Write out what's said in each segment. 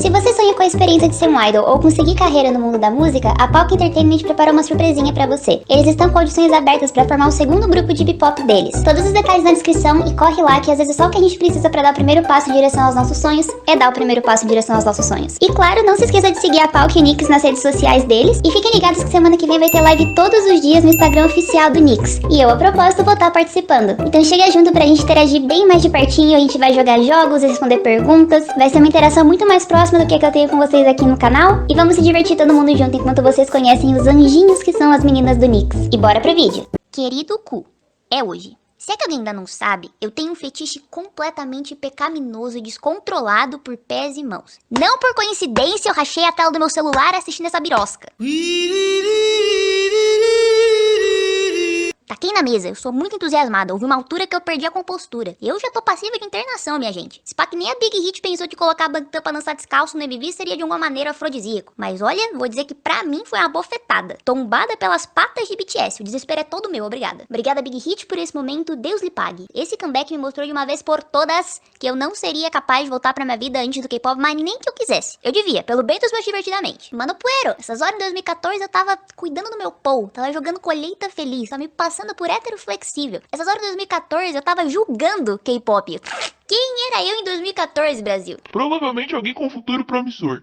Se você sonha com a experiência de ser um idol ou conseguir carreira no mundo da música, a Palk Entertainment preparou uma surpresinha pra você. Eles estão com audições abertas pra formar o segundo grupo de Bpop deles. Todos os detalhes na descrição e corre lá que às vezes só o que a gente precisa pra dar o primeiro passo em direção aos nossos sonhos é dar o primeiro passo em direção aos nossos sonhos. E claro, não se esqueça de seguir a Palk e o NYX nas redes sociais deles e fiquem ligados que semana que vem vai ter live todos os dias no Instagram oficial do NYX. E eu, a propósito, vou estar participando. Então chega junto pra gente interagir bem mais de pertinho, a gente vai jogar jogos, responder perguntas, vai ser uma interação muito mais próxima do que eu tenho com vocês aqui no canal e vamos se divertir todo mundo junto enquanto vocês conhecem os anjinhos que são as meninas do NYX. E bora pro vídeo. Querido cu, é hoje. Se é que alguém ainda não sabe, eu tenho um fetiche completamente pecaminoso e descontrolado por pés e mãos. Não por coincidência eu rachei a tela do meu celular assistindo essa birosca. Taquei na mesa, eu sou muito entusiasmada, houve uma altura que eu perdi a compostura. Eu já tô passiva de internação, minha gente. Se pá que nem a Big Hit pensou de colocar a Bangtan pra dançar descalço no MV seria de alguma maneira afrodisíaco. Mas olha, vou dizer que pra mim foi uma bofetada. Tombada pelas patas de BTS, o desespero é todo meu, obrigada. Obrigada Big Hit por esse momento, Deus lhe pague. Esse comeback me mostrou de uma vez por todas que eu não seria capaz de voltar pra minha vida antes do K-pop, mas nem que eu quisesse. Eu devia, pelo bem dos meus divertidamente. Mano Puero, essas horas em 2014 eu tava cuidando do meu pou, tava jogando colheita feliz, tava me passando por hétero flexível. Essas horas de 2014 eu tava julgando K-pop. Quem era eu em 2014, Brasil? Provavelmente alguém com um futuro promissor.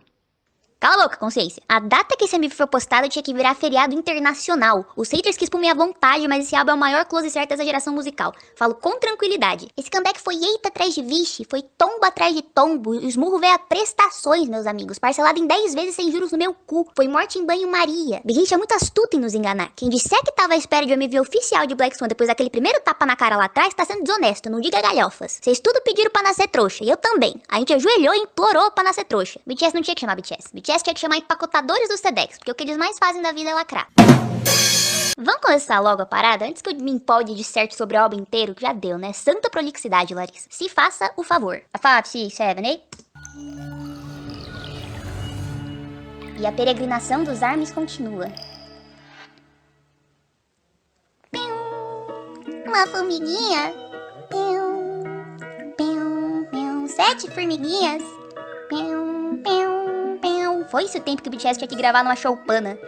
Cala a boca, consciência. A data que esse MV foi postado tinha que virar feriado internacional. Os haters quis por minha vontade, mas esse álbum é o maior close certo dessa geração musical. Falo com tranquilidade. Esse comeback foi eita atrás de vixe, foi tombo atrás de tombo. O esmurro veio a prestações, meus amigos. Parcelado em 10 vezes sem juros no meu cu. Foi morte em banho-maria. Big Hit é muito astuto em nos enganar. Quem disser que tava à espera de um MV oficial de Black Swan depois daquele primeiro tapa na cara lá atrás, tá sendo desonesto, não diga galhofas. Vocês tudo pediram pra nascer trouxa, e eu também. A gente ajoelhou e implorou pra nascer trouxa. BTS não tinha que chamar BTS. BTS tinha que chamar empacotadores dos TEDx, porque o que eles mais fazem da vida é lacrar. Vamos começar logo a parada, antes que eu me empolgue de certo sobre o álbum inteiro, que já deu, né? Santa prolixidade, Larissa. Se faça o favor. A 5, 6, 7, 8. E a peregrinação dos ARMYs continua. Uma formiguinha. 7 formiguinhas. Foi esse o tempo que o BTS tinha que gravar numa choupana.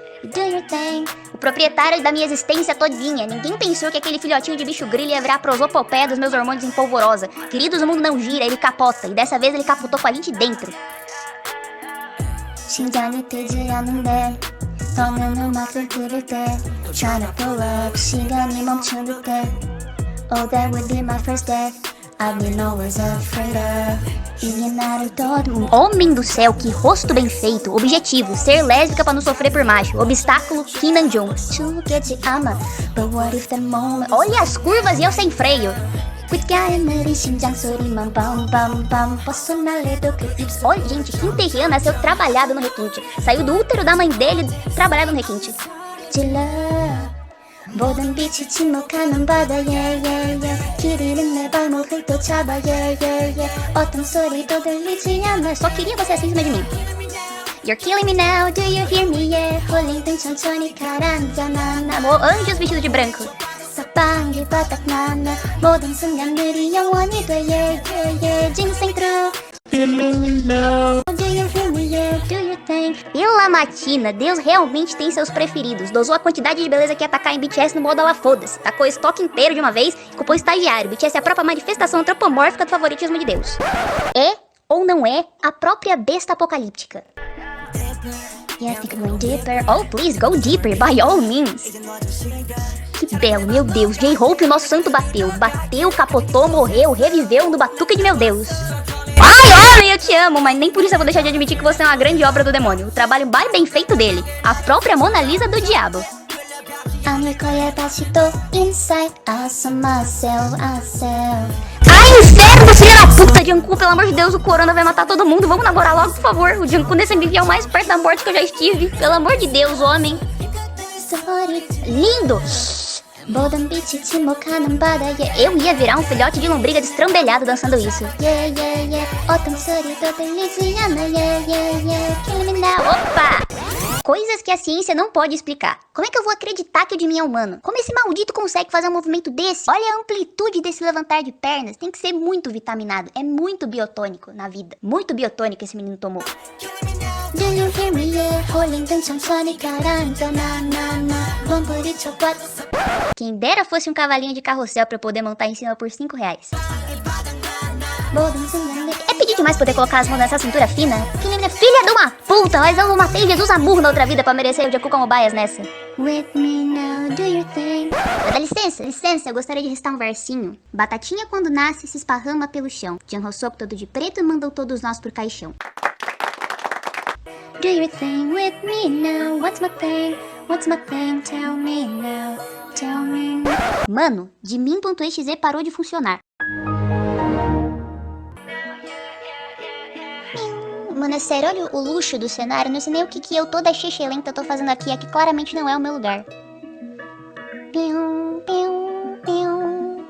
O proprietário da minha existência todinha. Ninguém pensou que aquele filhotinho de bicho grilo ia virar prosopopeia dos meus hormônios em polvorosa. Queridos, o mundo não gira, ele capota. E dessa vez ele capotou com a gente dentro. Oh, that would be my first death. I've been always afraid of. Homem do céu, que rosto bem feito. Objetivo, ser lésbica pra não sofrer por macho. Obstáculo, Kim Namjoon. Olha as curvas e eu sem freio. Olha, gente, Kim Tae-hyun nasceu trabalhado no requinte. Saiu do útero da mãe dele trabalhado no requinte. 모든 빛이 침묵하는 바다에 길이는 내 발목을 또 잡아 어떤 소리도 들리지 않아. Só queria você assim em cima de mim. You're killing me now, do you hear me? 홀린 등 천천히 가라앉아 난 anjos vestidos de branco. 삭방기 바닥 나나 모든 순간들이 영원히 돼 진생 true. Pela matina, Deus realmente tem seus preferidos. Dosou a quantidade de beleza que ia atacar em BTS no modo ela foda-se. Tacou o estoque inteiro de uma vez e culpou o estagiário. BTS é a própria manifestação antropomórfica do favoritismo de Deus. É ou não é a própria besta apocalíptica? Yeah, I think I'm going deeper. Oh, please, go deeper, by all means. Que belo, meu Deus. J-Hope, o nosso santo bateu. Bateu, capotou, morreu, reviveu no batuque de meu Deus. Ai, homem, eu te amo, mas nem por isso eu vou deixar de admitir que você é uma grande obra do demônio. O trabalho mais bem feito dele. A própria Mona Lisa do diabo. Ai, inferno, filha da puta, Jungkook, pelo amor de Deus, o corona vai matar todo mundo. Vamos namorar logo, por favor. O Jungkook nesse MV é o mais perto da morte que eu já estive. Pelo amor de Deus, homem. Lindo. Eu ia virar um filhote de lombriga destrambelhado dançando isso. Opa! Coisas que a ciência não pode explicar. Como é que eu vou acreditar que o de mim é humano? Como esse maldito consegue fazer um movimento desse? Olha a amplitude desse levantar de pernas. Tem que ser muito vitaminado. É muito biotônico na vida. Muito biotônico esse menino tomou. Do you hear me? Yeah. Quem dera fosse um cavalinho de carrossel pra eu poder montar em cima por R$5. É pedir demais poder colocar as mãos nessa cintura fina? Que nem minha filha de uma puta, mas eu matei Jesus a murro na outra vida pra merecer o Jacu como Baias nessa. With me now, do your thing. Dá licença, eu gostaria de restar um versinho. Batatinha quando nasce se esparrama pelo chão. Jean Rousseau todo de preto mandou todos nós pro caixão. Do your thing with me now, what's my thing, tell me now, tell me now. Mano, de mim.exe parou de funcionar. Mano, é sério, olha o luxo do cenário. Não sei nem o que eu toda xixelenta tô fazendo aqui. Aqui claramente não é o meu lugar. Pium, pium, pium,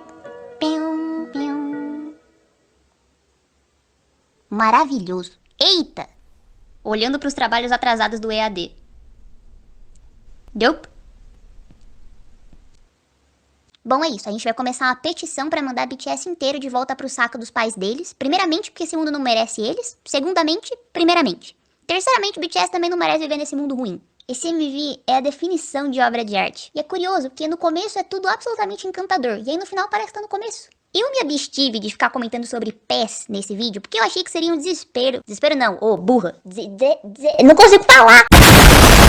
pium, pium. Maravilhoso. Eita! Olhando pros trabalhos atrasados do EAD. Dope. Bom, é isso. A gente vai começar uma petição pra mandar BTS inteiro de volta pro saco dos pais deles. Primeiramente, porque esse mundo não merece eles. Segundamente, primeiramente. Terceiramente, o BTS também não merece viver nesse mundo ruim. Esse MV é a definição de obra de arte. E é curioso, porque no começo é tudo absolutamente encantador. E aí no final parece que tá no começo. Eu me abstive de ficar comentando sobre pés nesse vídeo, porque eu achei que seria um desespero. Desespero não, ô burra. Não consigo falar.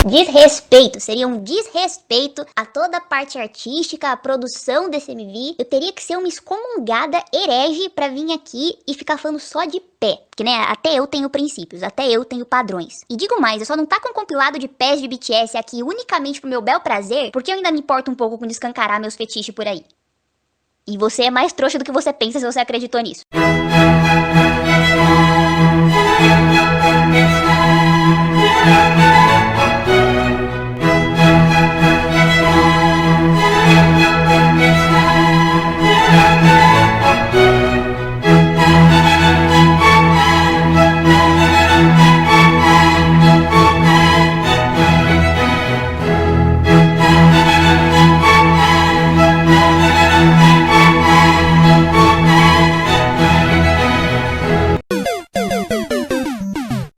Desrespeito, seria um desrespeito a toda a parte artística, a produção desse MV. Eu teria que ser uma excomungada herege pra vir aqui e ficar falando só de pé. Porque, né, até eu tenho princípios, até eu tenho padrões. E digo mais, eu só não tá com um compilado de pés de BTS aqui unicamente pro meu bel prazer, porque eu ainda me importo um pouco com descancarar meus fetiches por aí. E você é mais trouxa do que você pensa se você acreditou nisso.